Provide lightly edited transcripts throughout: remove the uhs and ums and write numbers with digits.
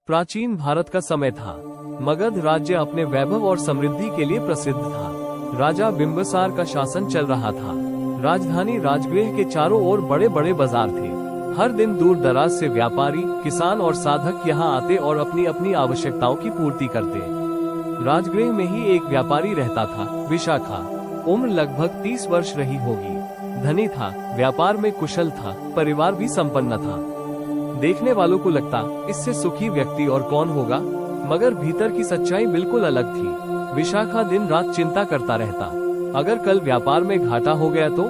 प्राचीन भारत का समय था। मगध राज्य अपने वैभव और समृद्धि के लिए प्रसिद्ध था। राजा बिंबिसार का शासन चल रहा था। राजधानी राजगृह के चारों ओर बड़े बड़े बाजार थे। हर दिन दूर दराज से व्यापारी, किसान और साधक यहाँ आते और अपनी अपनी आवश्यकताओं की पूर्ति करते। राजगृह में ही एक व्यापारी रहता था, विशाखा। उम्र लगभग 30 वर्ष रही होगी। धनी था, व्यापार में कुशल था, परिवार भी संपन्न था। देखने वालों को लगता, इससे सुखी व्यक्ति और कौन होगा, मगर भीतर की सच्चाई बिल्कुल अलग थी। विशाखा दिन रात चिंता करता रहता। अगर कल व्यापार में घाटा हो गया तो,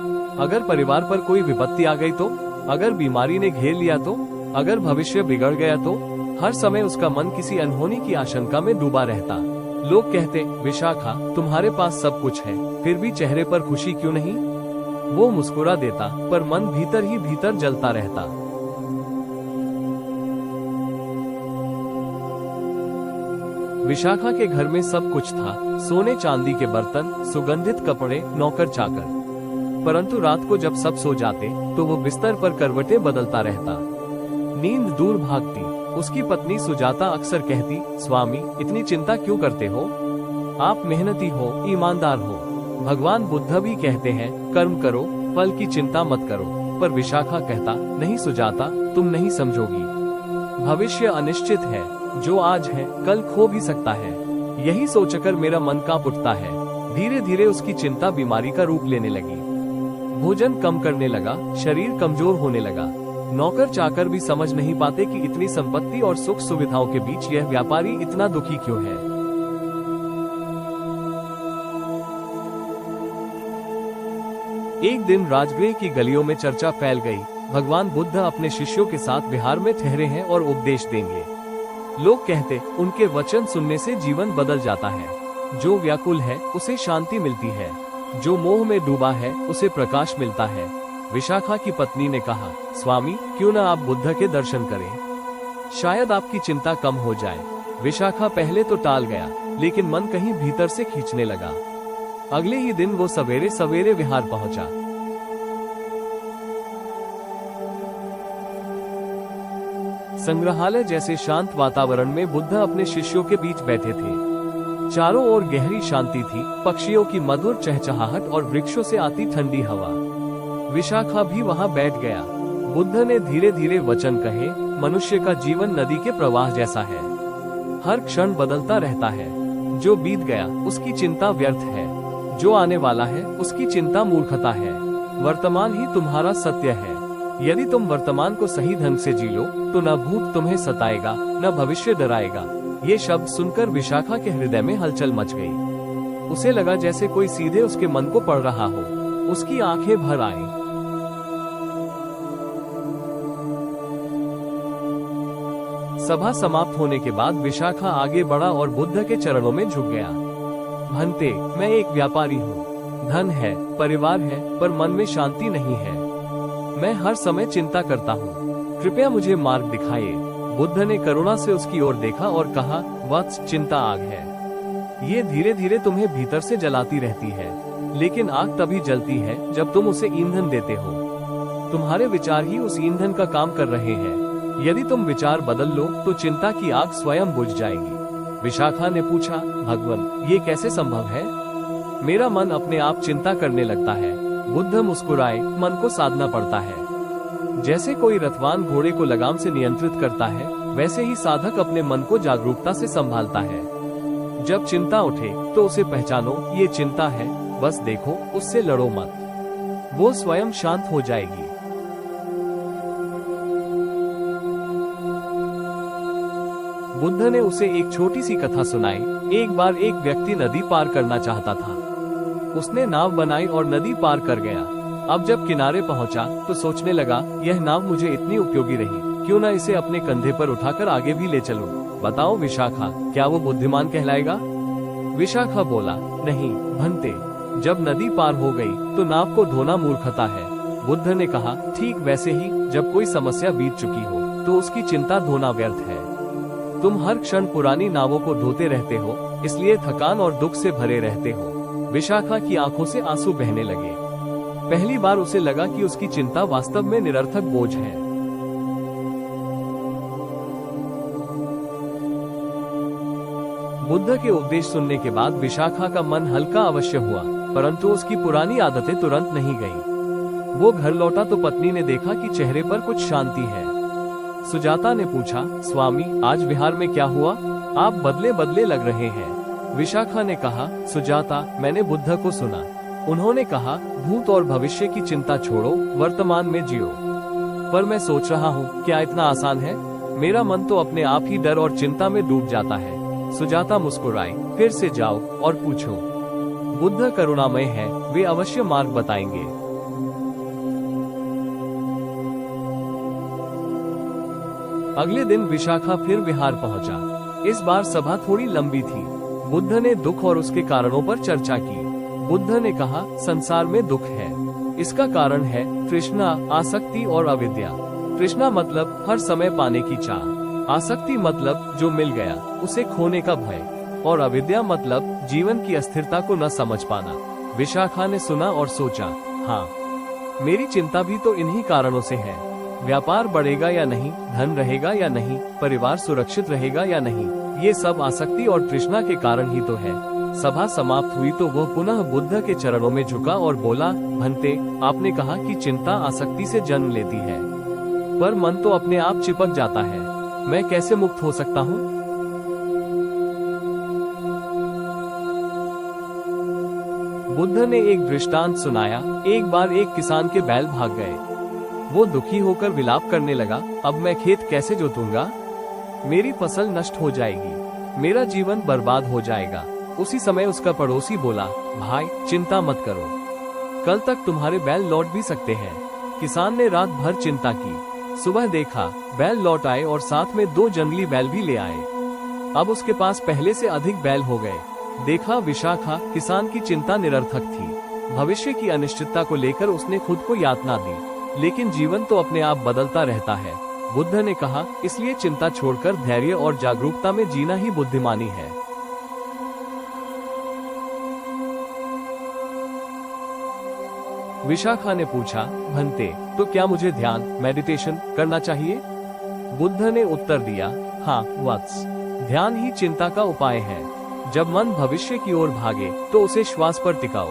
अगर परिवार पर कोई विपत्ति आ गई तो, अगर बीमारी ने घेर लिया तो, अगर भविष्य बिगड़ गया तो, हर समय उसका मन किसी अनहोनी की आशंका में डूबा रहता। लोग कहते, विशाखा, तुम्हारे पास सब कुछ है, फिर भी चेहरे पर खुशी क्यों नहीं? वो मुस्कुरा देता, पर मन भीतर ही भीतर जलता रहता। विशाखा के घर में सब कुछ था, सोने चांदी के बर्तन, सुगंधित कपड़े, नौकर चाकर। परंतु रात को जब सब सो जाते तो वो बिस्तर पर करवटें बदलता रहता। नींद दूर भागती। उसकी पत्नी सुजाता अक्सर कहती, स्वामी, इतनी चिंता क्यों करते हो? आप मेहनती हो, ईमानदार हो। भगवान बुद्ध भी कहते हैं, कर्म करो, फल की चिंता मत करो। पर विशाखा कहता, नहीं सुजाता, तुम नहीं समझोगी। भविष्य अनिश्चित है, जो आज है कल खो भी सकता है। यही सोचकर मेरा मन कांप उठता है। धीरे धीरे उसकी चिंता बीमारी का रूप लेने लगी। भोजन कम करने लगा, शरीर कमजोर होने लगा। नौकर चाकर भी समझ नहीं पाते कि इतनी संपत्ति और सुख सुविधाओं के बीच यह व्यापारी इतना दुखी क्यों है। एक दिन राजगृह की गलियों में चर्चा फैल गई, भगवान बुद्ध अपने शिष्यों के साथ बिहार में ठहरे हैं और उपदेश देंगे। लोग कहते, उनके वचन सुनने से जीवन बदल जाता है। जो व्याकुल है उसे शांति मिलती है, जो मोह में डूबा है उसे प्रकाश मिलता है। विशाखा की पत्नी ने कहा, स्वामी, क्यों न आप बुद्ध के दर्शन करें, शायद आपकी चिंता कम हो जाए। विशाखा पहले तो टाल गया, लेकिन मन कहीं भीतर से खींचने लगा। अगले ही दिन वो सवेरे सवेरे विहार पहुंचा। संग्रहालय जैसे शांत वातावरण में बुद्ध अपने शिष्यों के बीच बैठे थे। चारों ओर गहरी शांति थी, पक्षियों की मधुर चहचहाहट और वृक्षों से आती ठंडी हवा। विशाखा भी वहां बैठ गया। बुद्ध ने धीरे धीरे वचन कहे, मनुष्य का जीवन नदी के प्रवाह जैसा है, हर क्षण बदलता रहता है। जो बीत गया उसकी चिंता व्यर्थ है, जो आने वाला है उसकी चिंता मूर्खता है। वर्तमान ही तुम्हारा सत्य है। यदि तुम वर्तमान को सही ढंग से जी लो तो न भूत तुम्हें सताएगा, न भविष्य डराएगा। ये शब्द सुनकर विशाखा के हृदय में हलचल मच गई। उसे लगा जैसे कोई सीधे उसके मन को पढ़ रहा हो। उसकी आंखें भर आईं। सभा समाप्त होने के बाद विशाखा आगे बढ़ा और बुद्ध के चरणों में झुक गया। भंते, मैं एक व्यापारी हूँ। धन है, परिवार है, पर मन में शांति नहीं है। मैं हर समय चिंता करता हूँ, कृपया मुझे मार्ग दिखाइए। बुद्ध ने करुणा से उसकी ओर देखा और कहा, वत्स, चिंता आग है। ये धीरे धीरे तुम्हें भीतर से जलाती रहती है, लेकिन आग तभी जलती है जब तुम उसे ईंधन देते हो। तुम्हारे विचार ही उस ईंधन का काम कर रहे हैं। यदि तुम विचार बदल लो तो चिंता की आग स्वयं बुझ जाएगी। विशाखा ने पूछा, भगवान, ये कैसे संभव है? मेरा मन अपने आप चिंता करने लगता है। बुद्ध मुस्कुराए, मन को साधना पड़ता है। जैसे कोई रथवान घोड़े को लगाम से नियंत्रित करता है, वैसे ही साधक अपने मन को जागरूकता से संभालता है। जब चिंता उठे तो उसे पहचानो, ये चिंता है, बस देखो, उससे लड़ो मत, वो स्वयं शांत हो जाएगी। बुद्ध ने उसे एक छोटी सी कथा सुनाई। एक बार एक व्यक्ति नदी पार करना चाहता था। उसने नाव बनाई और नदी पार कर गया। अब जब किनारे पहुंचा तो सोचने लगा, यह नाव मुझे इतनी उपयोगी रही, क्यों न इसे अपने कंधे पर उठाकर आगे भी ले चलूं। बताओ विशाखा, क्या वो बुद्धिमान कहलाएगा? विशाखा बोला, नहीं भंते, जब नदी पार हो गई तो नाव को धोना मूर्खता है। बुद्ध ने कहा, ठीक वैसे ही जब कोई समस्या बीत चुकी हो तो उसकी चिंता धोना व्यर्थ है। तुम हर क्षण पुरानी नावों को धोते रहते हो, इसलिए थकान और दुख से भरे रहते हो। विशाखा की आंखों से आंसू बहने लगे। पहली बार उसे लगा कि उसकी चिंता वास्तव में निरर्थक बोझ है। बुद्ध के उपदेश सुनने के बाद विशाखा का मन हल्का अवश्य हुआ, परंतु उसकी पुरानी आदतें तुरंत नहीं गईं। वो घर लौटा तो पत्नी ने देखा कि चेहरे पर कुछ शांति है। सुजाता ने पूछा, स्वामी, आज विहार में क्या हुआ? आप बदले बदले लग रहे हैं। विशाखा ने कहा, सुजाता, मैंने बुद्ध को सुना। उन्होंने कहा, भूत और भविष्य की चिंता छोड़ो, वर्तमान में जियो। पर मैं सोच रहा हूँ, क्या इतना आसान है? मेरा मन तो अपने आप ही डर और चिंता में डूब जाता है। सुजाता मुस्कुराई, फिर से जाओ और पूछो। बुद्ध करुणामय है, वे अवश्य मार्ग बताएंगे। अगले दिन विशाखा फिर विहार पहुंचा। इस बार सभा थोड़ी लंबी थी। बुद्ध ने दुख और उसके कारणों पर चर्चा की। बुद्ध ने कहा, संसार में दुख है, इसका कारण है तृष्णा, आसक्ति और अविद्या। तृष्णा मतलब हर समय पाने की चाह, आसक्ति मतलब जो मिल गया उसे खोने का भय, और अविद्या मतलब जीवन की अस्थिरता को न समझ पाना। विशाखा ने सुना और सोचा, हाँ, मेरी चिंता भी तो इन्हीं कारणों से है। व्यापार बढ़ेगा या नहीं, धन रहेगा या नहीं, परिवार सुरक्षित रहेगा या नहीं, ये सब आसक्ति और तृष्णा के कारण ही तो है। सभा समाप्त हुई तो वह पुनः बुद्ध के चरणों में झुका और बोला, भंते, आपने कहा कि चिंता आसक्ति से जन्म लेती है, पर मन तो अपने आप चिपक जाता है। मैं कैसे मुक्त हो सकता हूँ? बुद्ध ने एक दृष्टांत सुनाया। एक बार एक किसान के बैल भाग गए। वो दुखी होकर विलाप करने लगा, अब मैं खेत कैसे जोतूंगा? मेरी फसल नष्ट हो जाएगी, मेरा जीवन बर्बाद हो जाएगा। उसी समय उसका पड़ोसी बोला, भाई, चिंता मत करो, कल तक तुम्हारे बैल लौट भी सकते हैं। किसान ने रात भर चिंता की। सुबह देखा, बैल लौट आए और साथ में 2 जंगली बैल भी ले आए। अब उसके पास पहले से अधिक बैल हो गए। देखा, विशाखा, किसान की चिंता निरर्थक थी। भविष्य की अनिश्चितता को लेकर उसने खुद को यातना दी, लेकिन जीवन तो अपने आप बदलता रहता है। बुद्ध ने कहा, इसलिए चिंता छोड़कर धैर्य और जागरूकता में जीना ही बुद्धिमानी है। विशाखा ने पूछा, भंते, तो क्या मुझे ध्यान, मेडिटेशन करना चाहिए? बुद्ध ने उत्तर दिया, हाँ वत्स, ध्यान ही चिंता का उपाय है। जब मन भविष्य की ओर भागे तो उसे श्वास पर टिकाओ।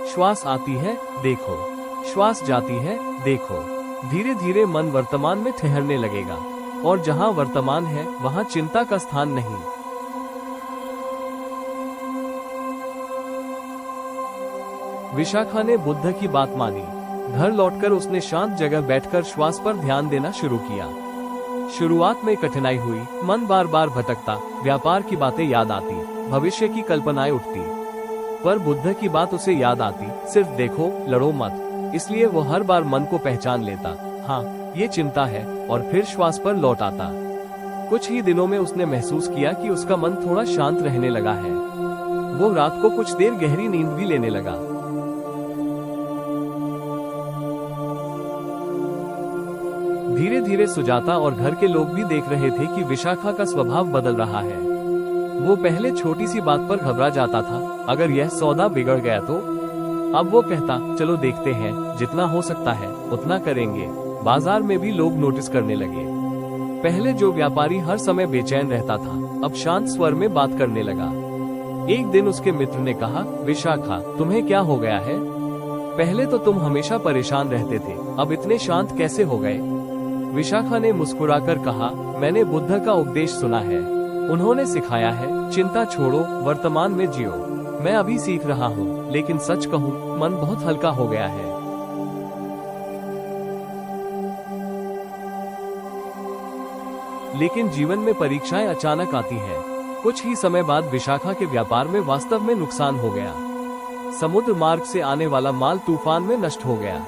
श्वास आती है, देखो, श्वास जाती है, देखो। धीरे धीरे मन वर्तमान में ठहरने लगेगा, और जहाँ वर्तमान है वहाँ चिंता का स्थान नहीं। विशाखा ने बुद्ध की बात मानी। घर लौटकर उसने शांत जगह बैठकर श्वास पर ध्यान देना शुरू किया। शुरुआत में कठिनाई हुई, मन बार बार भटकता, व्यापार की बातें याद आती, भविष्य की कल्पनाएं उठती, पर बुद्ध की बात उसे याद आती, सिर्फ देखो, लड़ो मत। इसलिए वो हर बार मन को पहचान लेता, हाँ, ये चिंता है, और फिर श्वास पर लौट आता। कुछ ही दिनों में उसने महसूस किया कि उसका मन थोड़ा शांत रहने लगा है। वो रात को कुछ देर गहरी नींद भी लेने लगा। धीरे धीरे सुजाता और घर के लोग भी देख रहे थे कि विशाखा का स्वभाव बदल रहा है। वो पहले छोटी सी बात पर घबरा जाता था, अगर यह सौदा बिगड़ गया तो। अब वो कहता, चलो देखते हैं, जितना हो सकता है उतना करेंगे। बाजार में भी लोग नोटिस करने लगे। पहले जो व्यापारी हर समय बेचैन रहता था, अब शांत स्वर में बात करने लगा। एक दिन उसके मित्र ने कहा, विशाखा, तुम्हें क्या हो गया है? पहले तो तुम हमेशा परेशान रहते थे, अब इतने शांत कैसे हो गए? विशाखा ने मुस्कुराकर कहा, मैंने बुद्ध का उपदेश सुना है। उन्होंने सिखाया है, चिंता छोड़ो, वर्तमान में जियो। मैं अभी सीख रहा हूँ, लेकिन सच कहूँ, मन बहुत हल्का हो गया है। लेकिन जीवन में परीक्षाएं अचानक आती हैं। कुछ ही समय बाद विशाखा के व्यापार में वास्तव में नुकसान हो गया। समुद्र मार्ग से आने वाला माल तूफान में नष्ट हो गया।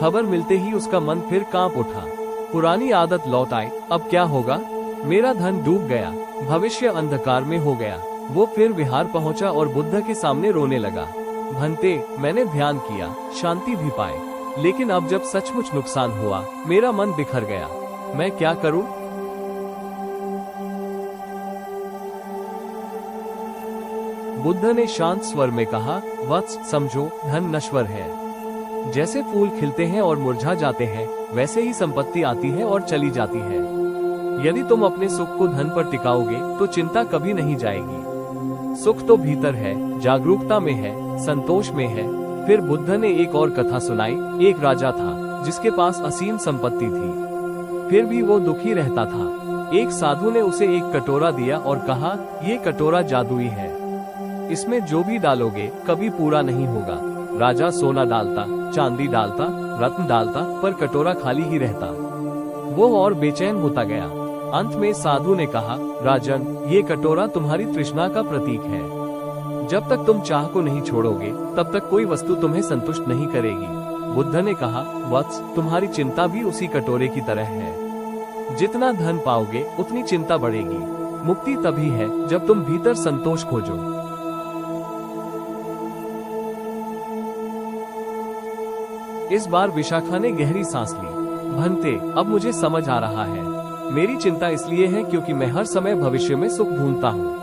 खबर मिलते ही उसका मन फिर कांप उठा। पुरानी आदत लौट आई, अब क्या होगा? मेरा धन डूब गया, भविष्य अंधकार में हो गया। वो फिर विहार पहुंचा और बुद्ध के सामने रोने लगा। भंते, मैंने ध्यान किया, शांति भी पाई, लेकिन अब जब सचमुच नुकसान हुआ, मेरा मन बिखर गया। मैं क्या करूं? बुद्ध ने शांत स्वर में कहा, वत्स, समझो, धन नश्वर है। जैसे फूल खिलते हैं और मुरझा जाते हैं, वैसे ही संपत्ति आती है और चली जाती है। यदि तुम अपने सुख को धन पर टिकाओगे तो चिंता कभी नहीं जाएगी। सुख तो भीतर है, जागरूकता में है, संतोष में है। फिर बुद्ध ने एक और कथा सुनाई। एक राजा था जिसके पास असीम संपत्ति थी, फिर भी वो दुखी रहता था। एक साधु ने उसे एक कटोरा दिया और कहा, ये कटोरा जादुई है, इसमें जो भी डालोगे कभी पूरा नहीं होगा। राजा सोना डालता, चांदी डालता, रत्न डालता, पर कटोरा खाली ही रहता। वो और बेचैन होता गया। अंत में साधु ने कहा, राजन, ये कटोरा तुम्हारी तृष्णा का प्रतीक है। जब तक तुम चाह को नहीं छोड़ोगे तब तक कोई वस्तु तुम्हें संतुष्ट नहीं करेगी। बुद्ध ने कहा, वत्स, तुम्हारी चिंता भी उसी कटोरे की तरह है। जितना धन पाओगे उतनी चिंता बढ़ेगी। मुक्ति तभी है जब तुम भीतर संतोष खोजो। इस बार विशाखा ने गहरी सांस ली। भंते, अब मुझे समझ आ रहा है। मेरी चिंता इसलिए है क्योंकि मैं हर समय भविष्य में सुख ढूंढता हूँ।